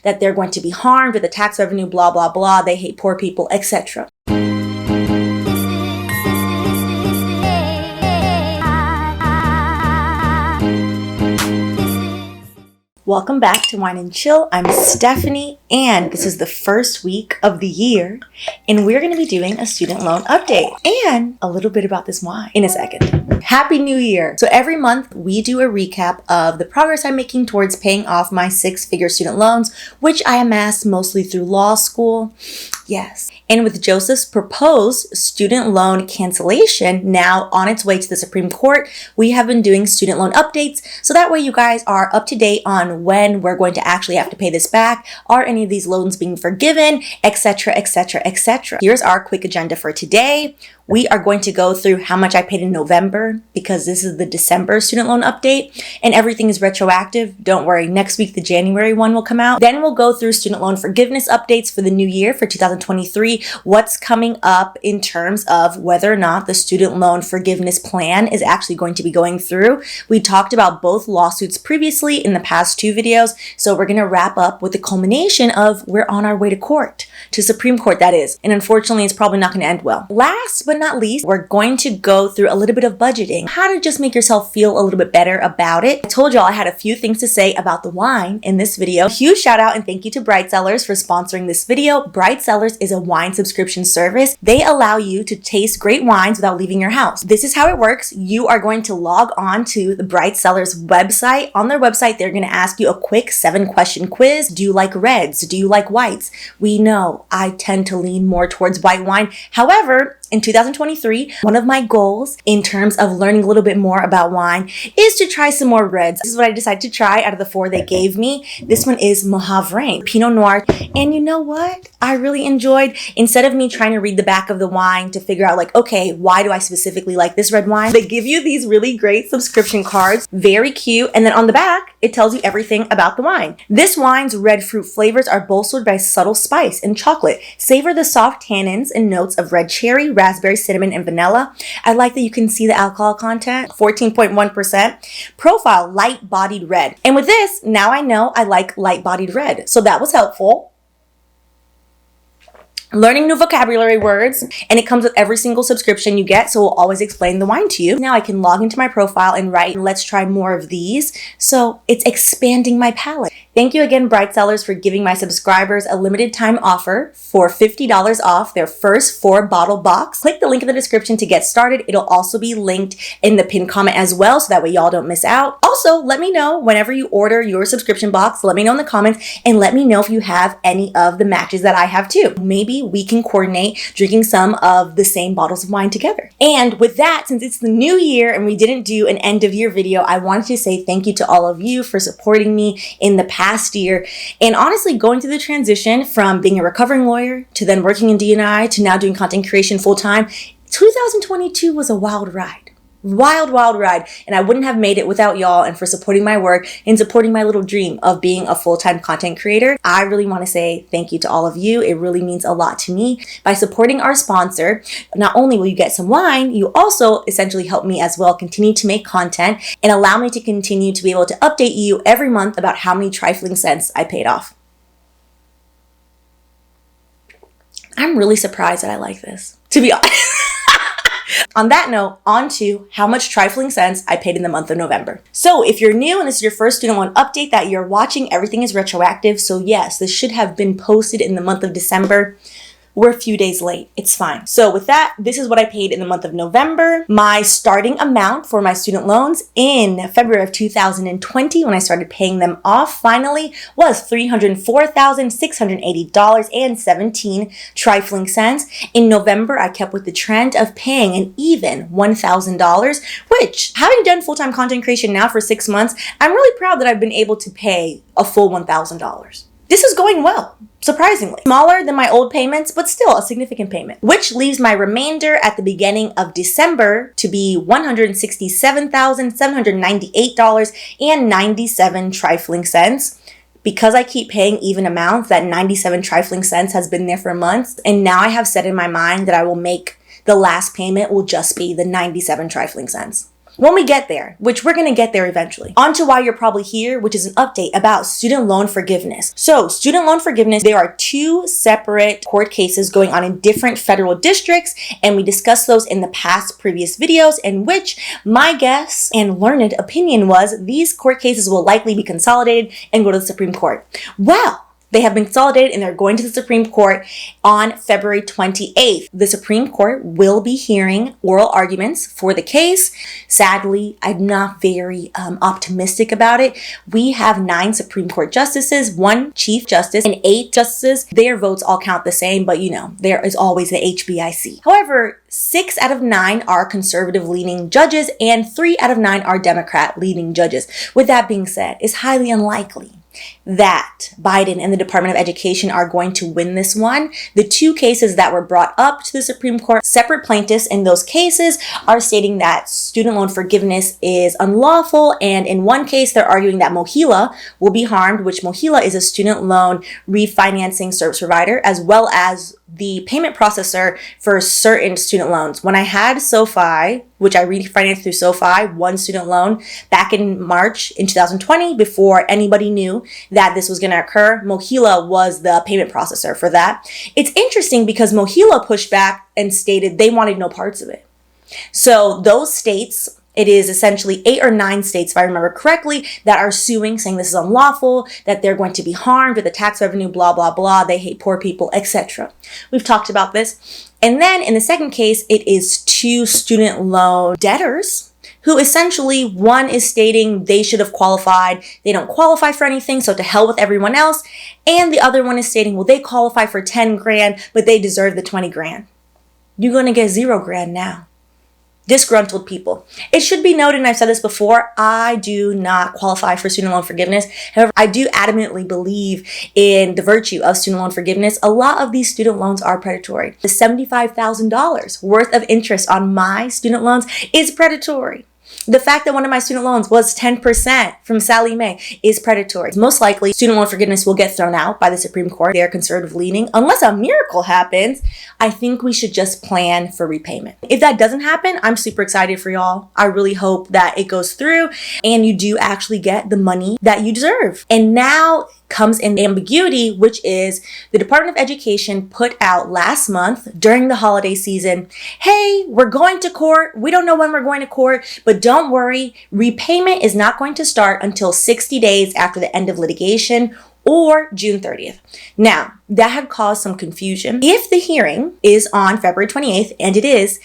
that they're going to be harmed with the tax revenue, blah, blah, blah. They hate poor people, etc. Welcome back to Wine and Chill. I'm Stephanie, and this is the first week of the year, and we're going to be doing a student loan update and a little bit about this wine in a second. Happy New Year! So every month we do a recap of the progress I'm making towards paying off my 6-figure student loans, which I amassed mostly through law school. Yes. And with Joseph's proposed student loan cancellation now on its way to the Supreme Court, we have been doing student loan updates. So that way you guys are up to date on when we're going to actually have to pay this back. Are any of these loans being forgiven, etc., etc., etc. Here's our quick agenda for today. We are going to go through how much I paid in November because this is the December student loan update and everything is retroactive. Don't worry, next week the January one will come out. Then we'll go through student loan forgiveness updates for the new year for 2023, what's coming up in terms of whether or not the student loan forgiveness plan is actually going to be going through. We talked about both lawsuits previously in the past 2 videos, so we're going to wrap up with the culmination of we're on our way to court, to Supreme Court that is, and unfortunately it's probably not going to end well. Last but not least, we're going to go through a little bit of budgeting, how to just make yourself feel a little bit better about it. I told y'all I had a few things to say about the wine in this video. A huge shout out and thank you to Cellars for sponsoring this video. Cellars is a wine subscription service. They allow you to taste great wines without leaving your house. This is how it works. You are going to log on to the Cellars website. On their website, they're going to ask you a quick 7-question quiz. Do you like reds? Do you like whites? We know I tend to lean more towards white wine. However, in 2023, one of my goals in terms of learning a little bit more about wine is to try some more reds. This is what I decided to try out of the 4 they gave me. This one is Mohavrain, Pinot Noir. And you know what? I really enjoyed, instead of me trying to read the back of the wine to figure out like, okay, why do I specifically like this red wine? They give you these really great subscription cards, very cute. And then on the back, it tells you everything about the wine. This wine's red fruit flavors are bolstered by subtle spice and chocolate. Savor the soft tannins and notes of red cherry, raspberry, cinnamon, and vanilla. I like that you can see the alcohol content, 14.1%. Profile, light-bodied red. And with this, now I know I like light-bodied red. So that was helpful. Learning new vocabulary words, and it comes with every single subscription you get, so we'll always explain the wine to you. Now I can log into my profile and write, let's try more of these. So it's expanding my palette. Thank you again, Cellars, for giving my subscribers a limited time offer for $50 off their first 4-bottle box. Click the link in the description to get started. It'll also be linked in the pinned comment as well, so that way y'all don't miss out. Also, let me know whenever you order your subscription box, let me know in the comments, and let me know if you have any of the matches that I have too. Maybe we can coordinate drinking some of the same bottles of wine together. And with that, since it's the new year and we didn't do an end of year video, I wanted to say thank you to all of you for supporting me in the past year. And honestly, going through the transition from being a recovering lawyer to then working in D&I to now doing content creation full time, 2022 was a wild ride. Wild ride, and I wouldn't have made it without y'all and for supporting my work and supporting my little dream of being a full-time content creator. I really want to say thank you to all of you. It really means a lot to me. By supporting our sponsor, not only will you get some wine, you also essentially help me as well continue to make content and allow me to continue to be able to update you every month about how many trifling cents I paid off. I'm really surprised that I like this, to be honest. On that note, on to how much trifling cents I paid in the month of November. So if you're new and this is your first student loan update that you're watching, everything is retroactive. So yes, this should have been posted in the month of December. We're a few days late. It's fine. So with that, this is what I paid in the month of November. My starting amount for my student loans in February of 2020, when I started paying them off finally, was $304,680.17 trifling cents. In November, I kept with the trend of paying an even $1,000, which, having done full-time content creation now for 6 months, I'm really proud that I've been able to pay a full $1,000. This is going well, surprisingly. Smaller than my old payments, but still a significant payment, which leaves my remainder at the beginning of December to be $167,798.97 trifling cents. Because I keep paying even amounts, that 97 trifling cents has been there for months, and now I have set in my mind that I will make the last payment will just be the 97 trifling cents. When we get there, which we're going to get there eventually. On to why you're probably here, which is an update about student loan forgiveness. So student loan forgiveness, there are 2 separate court cases going on in different federal districts, and we discussed those in the past previous videos, in which my guess and learned opinion was these court cases will likely be consolidated and go to the Supreme Court. Well, they have been consolidated and they're going to the Supreme Court on February 28th. The Supreme Court will be hearing oral arguments for the case. Sadly, I'm not very optimistic about it. We have 9 Supreme Court justices, 1 Chief Justice, and 8 justices. Their votes all count the same, but there is always the HBIC. However, 6 out of 9 are conservative-leaning judges and 3 out of 9 are Democrat-leaning judges. With that being said, it's highly unlikely that Biden and the Department of Education are going to win this one. The 2 cases that were brought up to the Supreme Court, separate plaintiffs in those cases are stating that student loan forgiveness is unlawful, and in one case they're arguing that MOHELA will be harmed, which MOHELA is a student loan refinancing service provider as well as the payment processor for certain student loans. When I had SoFi, which I refinanced through SoFi, 1 student loan back in March in 2020, before anybody knew that this was going to occur, MOHELA was the payment processor for that. It's interesting because MOHELA pushed back and stated they wanted no parts of it. So those states, it is essentially 8 or 9 states, if I remember correctly, that are suing, saying this is unlawful, that they're going to be harmed with the tax revenue, blah, blah, blah, they hate poor people, etc. We've talked about this. And then in the second case, it is 2 student loan debtors who essentially, one is stating they should have qualified, they don't qualify for anything, so to hell with everyone else. And the other one is stating, well, they qualify for 10 grand, but they deserve the 20 grand. You're going to get 0 grand now. Disgruntled people. It should be noted, and I've said this before, I do not qualify for student loan forgiveness. However, I do adamantly believe in the virtue of student loan forgiveness. A lot of these student loans are predatory. The $75,000 worth of interest on my student loans is predatory. The fact that one of my student loans was 10% from Sally Mae is predatory. Most likely, student loan forgiveness will get thrown out by the Supreme Court. They are conservative leaning. Unless a miracle happens, I think we should just plan for repayment. If that doesn't happen, I'm super excited for y'all. I really hope that it goes through and you do actually get the money that you deserve. And now comes in ambiguity, which is the Department of Education put out last month during the holiday season, hey, we're going to court. We don't know when we're going to court, but don't worry, repayment is not going to start until 60 days after the end of litigation or June 30th. Now, that had caused some confusion. If the hearing is on February 28th, and it is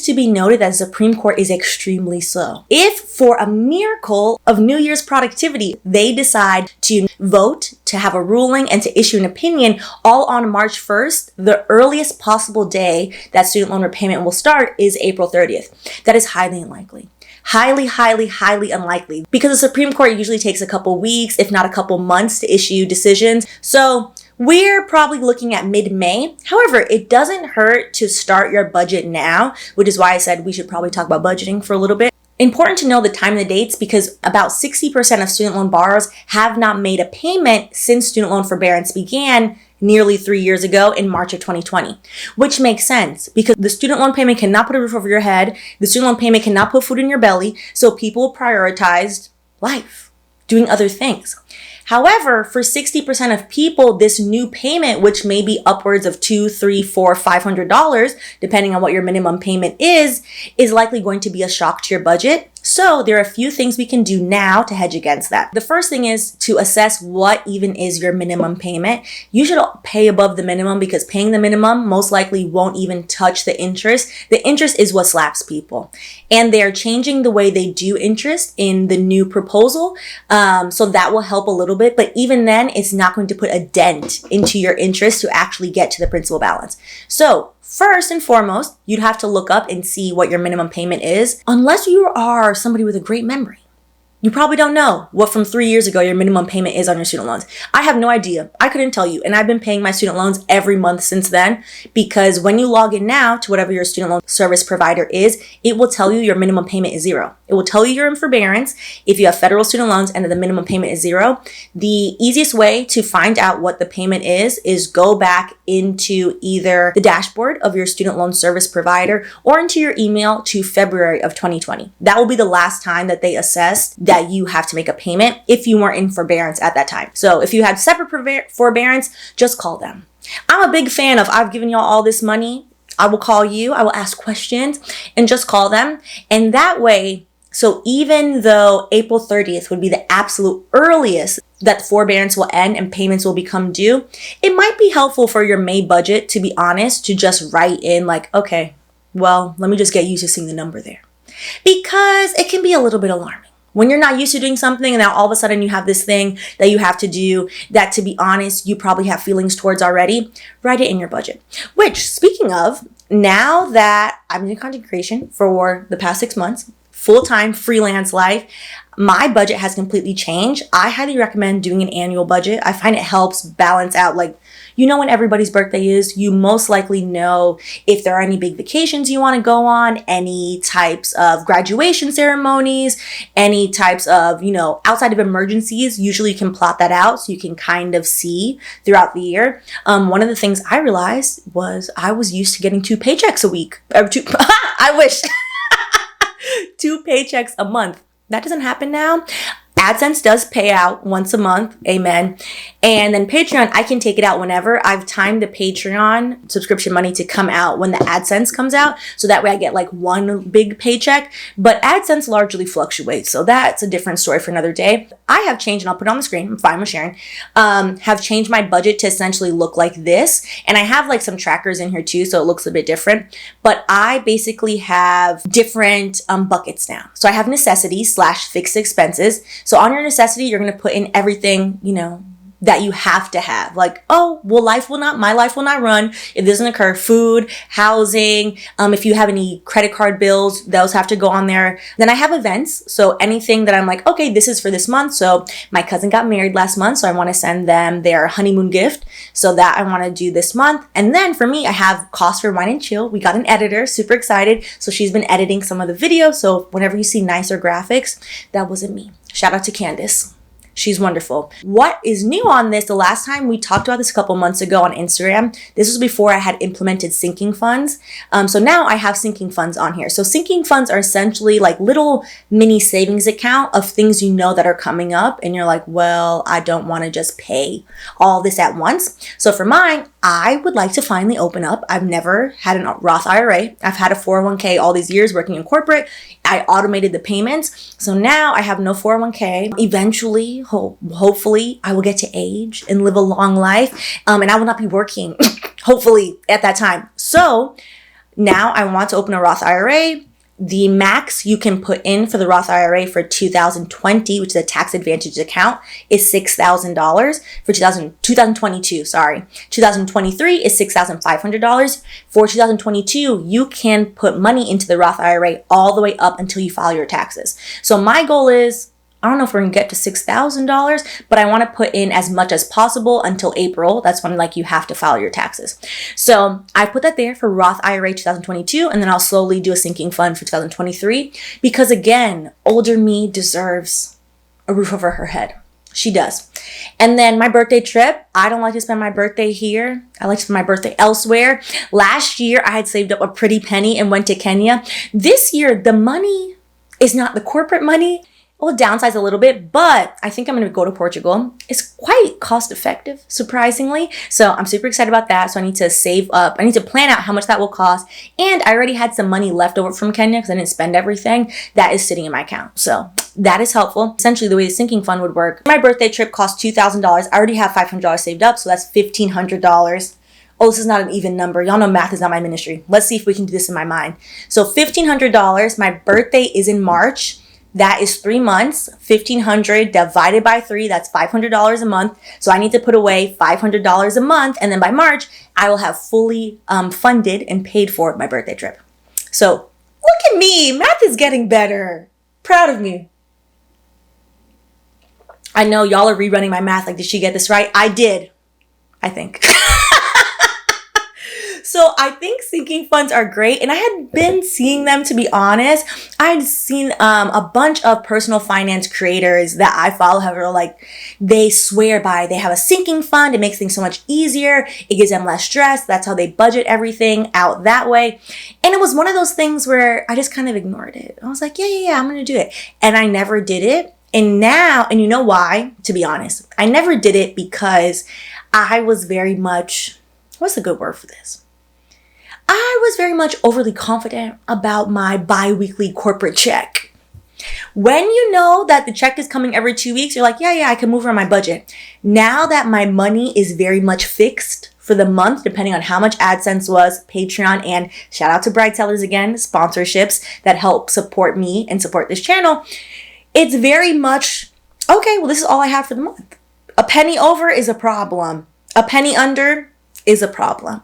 to be noted that the Supreme Court is extremely slow. If for a miracle of New Year's productivity, they decide to vote, to have a ruling, and to issue an opinion all on March 1st, the earliest possible day that student loan repayment will start is April 30th. That is highly unlikely. Highly, highly, highly unlikely, because the Supreme Court usually takes a couple weeks, if not a couple months, to issue decisions. So we're probably looking at mid-May. However, it doesn't hurt to start your budget now, which is why I said we should probably talk about budgeting for a little bit. Important to know the time and the dates because about 60% of student loan borrowers have not made a payment since student loan forbearance began nearly 3 years ago in March of 2020, which makes sense because the student loan payment cannot put a roof over your head. The student loan payment cannot put food in your belly. So people prioritized life, doing other things. However, for 60% of people, this new payment, which may be upwards of $200, $300, $400, $500, depending on what your minimum payment is likely going to be a shock to your budget. So there are a few things we can do now to hedge against that. The first thing is to assess what even is your minimum payment. You should pay above the minimum because paying the minimum most likely won't even touch the interest. The interest is what slaps people. And they're changing the way they do interest in the new proposal. So that will help a little bit. But even then, it's not going to put a dent into your interest to actually get to the principal balance. So first and foremost, you'd have to look up and see what your minimum payment is, unless you are somebody with a great memory. You probably don't know what from 3 years ago your minimum payment is on your student loans. I have no idea. I couldn't tell you. And I've been paying my student loans every month since then, because when you log in now to whatever your student loan service provider is, it will tell you your minimum payment is zero. It will tell you you're in forbearance if you have federal student loans and that the minimum payment is zero. The easiest way to find out what the payment is go back into either the dashboard of your student loan service provider or into your email to February of 2020. That will be the last time that they assessed that you have to make a payment if you weren't in forbearance at that time. So if you had separate forbearance, just call them. I'm a big fan of, I've given y'all all this money. I will call you, I will ask questions, and just call them. And that way, so even though April 30th would be the absolute earliest that forbearance will end and payments will become due, it might be helpful for your May budget, to be honest, to just write in like, okay, well, let me just get used to seeing the number there. Because it can be a little bit alarming. When you're not used to doing something and now all of a sudden you have this thing that you have to do that, to be honest, you probably have feelings towards already, write it in your budget. Which, speaking of, now that I've been in content creation for the past 6 months, full-time freelance life, my budget has completely changed. I highly recommend doing an annual budget. I find it helps balance out, like, you know when everybody's birthday is, you most likely know if there are any big vacations you want to go on, any types of graduation ceremonies, any types of, outside of emergencies, usually you can plot that out so you can kind of see throughout the year. One of the things I realized was I was used to getting 2 paychecks a week. I wish. 2 paychecks a month. That doesn't happen now. AdSense does pay out once a month. Amen. And then Patreon, I can take it out whenever. I've timed the Patreon subscription money to come out when the AdSense comes out. So that way I get like one big paycheck. But AdSense largely fluctuates. So that's a different story for another day. I have changed, and I'll put it on the screen. I'm fine with sharing. Have changed my budget to essentially look like this. And I have like some trackers in here too, so it looks a bit different. But I basically have different buckets now. So I have necessities/fixed expenses. So on your necessity, you're going to put in everything, that you have to have. Like, oh, well, my life will not run if this doesn't occur. Food, housing, if you have any credit card bills, those have to go on there. Then I have events. So anything that I'm like, okay, this is for this month. So my cousin got married last month, so I want to send them their honeymoon gift. So that I want to do this month. And then for me, I have costs for Wine and Chill. We got an editor, super excited. So she's been editing some of the videos. So whenever you see nicer graphics, that wasn't me. Shout out to Candace. She's wonderful. What is new on this? The last time we talked about this a couple months ago on Instagram, this was before I had implemented sinking funds. So now I have sinking funds on here. So sinking funds are essentially like little mini savings account of things that are coming up. And you're like, well, I don't want to just pay all this at once. So for mine, I would like to finally open up. I've never had a Roth IRA. I've had a 401k all these years working in corporate. I automated the payments. So now I have no 401k. Eventually, hopefully, I will get to age and live a long life. And I will not be working, hopefully, at that time. So now I want to open a Roth IRA. The max you can put in for the Roth IRA for 2020, which is a tax advantage account, is $6,000. For 2022, 2023 is $6,500. For 2022, you can put money into the Roth IRA all the way up until you file your taxes. So my goal is, I don't know if we're gonna get to $6,000, but I want to put in as much as possible until April. That's when you have to file your taxes. So I put that there for Roth IRA 2022, and then I'll slowly do a sinking fund for 2023, because again, older me deserves a roof over her head. She does. And then my birthday trip, I don't like to spend my birthday here. I like to spend my birthday elsewhere. Last year, I had saved up a pretty penny and went to Kenya. This year, the money is not the corporate money. We'll downsize a little bit, but I think I'm going to go to Portugal. It's quite cost effective, surprisingly. So I'm super excited about that. So I need to save up. I need to plan out how much that will cost. And I already had some money left over from Kenya because I didn't spend everything. That is sitting in my account. So that is helpful. Essentially, the way the sinking fund would work. My birthday trip cost $2,000. I already have $500 saved up. So that's $1,500. Oh, this is not an even number. Y'all know math is not my ministry. Let's see if we can do this in my mind. So $1,500. My birthday is in March. That is 3 months. 1,500 divided by 3, that's $500 a month. So I need to put away $500 a month. And then by March, I will have fully funded and paid for my birthday trip. So look at me. Math is getting better. Proud of me. I know y'all are rerunning my math. Like, did she get this right? I did. I think. So I think sinking funds are great. And I had been seeing them, to be honest. I had seen a bunch of personal finance creators that I follow who are like, they swear by, they have a sinking fund. It makes things so much easier. It gives them less stress. That's how they budget everything out that way. And it was one of those things where I just kind of ignored it. I was like, yeah, I'm going to do it. And I never did it. And now, and you know why, to be honest, I never did it because I was very much, what's a good word for this? I was very much overly confident about my bi-weekly corporate check. When you know that the check is coming every 2 weeks, you're like, yeah, I can move around my budget. Now that my money is very much fixed for the month, depending on how much AdSense was, Patreon, and shout out to Cellars again, sponsorships that help support me and support this channel. It's very much, okay, well, this is all I have for the month. A penny over is a problem. A penny under is a problem.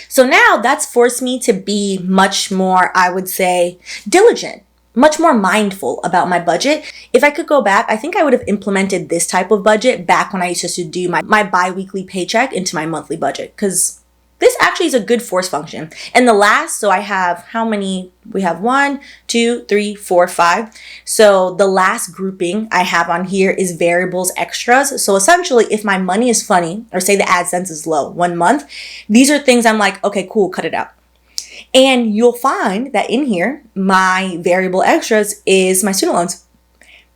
So now that's forced me to be much more, I would say, diligent, much more mindful about my budget. If I could go back, I think I would have implemented this type of budget back when I used to do my bi-weekly paycheck into my monthly budget, because this actually is a good force function. And the last, so I have how many? We have 1, 2, 3, 4, 5. So the last grouping I have on here is variables extras. So essentially, if my money is funny, or say the AdSense is low 1 month, these are things I'm like, okay, cool, cut it out. And you'll find that in here, my variable extras is my student loans.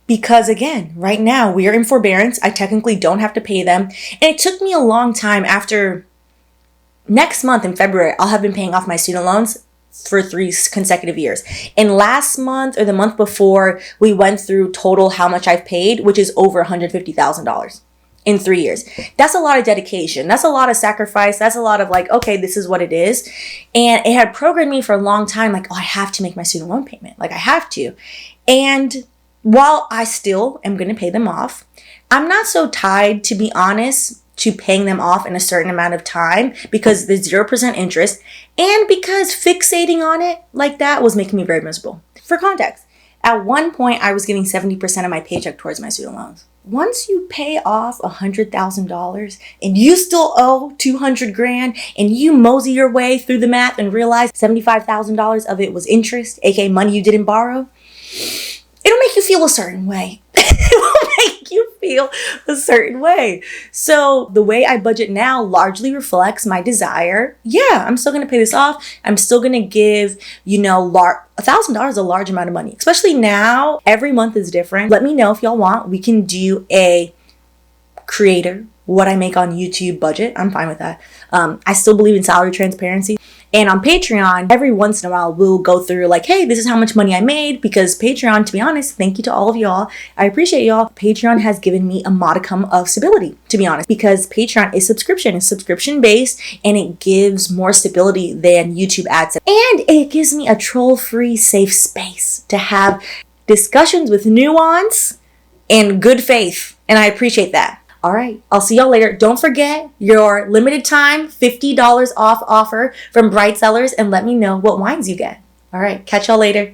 Because again, right now we are in forbearance. I technically don't have to pay them. And it took me a long time after. Next month in February, I'll have been paying off my student loans for 3 consecutive years. And last month or the month before, we went through total how much I've paid, which is over $150,000 in 3 years. That's a lot of dedication. That's a lot of sacrifice. That's a lot of like, okay, this is what it is. And it had programmed me for a long time, like, oh, I have to make my student loan payment. Like, I have to. And while I still am going to pay them off, I'm not so tied, to be honest, to paying them off in a certain amount of time because there's 0% interest and because fixating on it like that was making me very miserable. For context, at one point I was giving 70% of my paycheck towards my student loans. Once you pay off $100,000 and you still owe 200 grand and you mosey your way through the math and realize $75,000 of it was interest, aka money you didn't borrow, it'll make you feel a certain way. It will make you feel a certain way. So the way I budget now largely reflects my desire. Yeah, I'm still going to pay this off. I'm still going to give, $1,000 is a large amount of money, especially now. Every month is different. Let me know if y'all want. We can do a creator, what I make on YouTube budget. I'm fine with that. I still believe in salary transparency. And on Patreon, every once in a while, we'll go through like, hey, this is how much money I made. Because Patreon, to be honest, thank you to all of y'all. I appreciate y'all. Patreon has given me a modicum of stability, to be honest, because Patreon is subscription. It's subscription-based, and it gives more stability than YouTube ads. And it gives me a troll-free safe space to have discussions with nuance and good faith. And I appreciate that. All right, I'll see y'all later. Don't forget your limited time $50 off offer from Cellars and let me know what wines you get. All right, catch y'all later.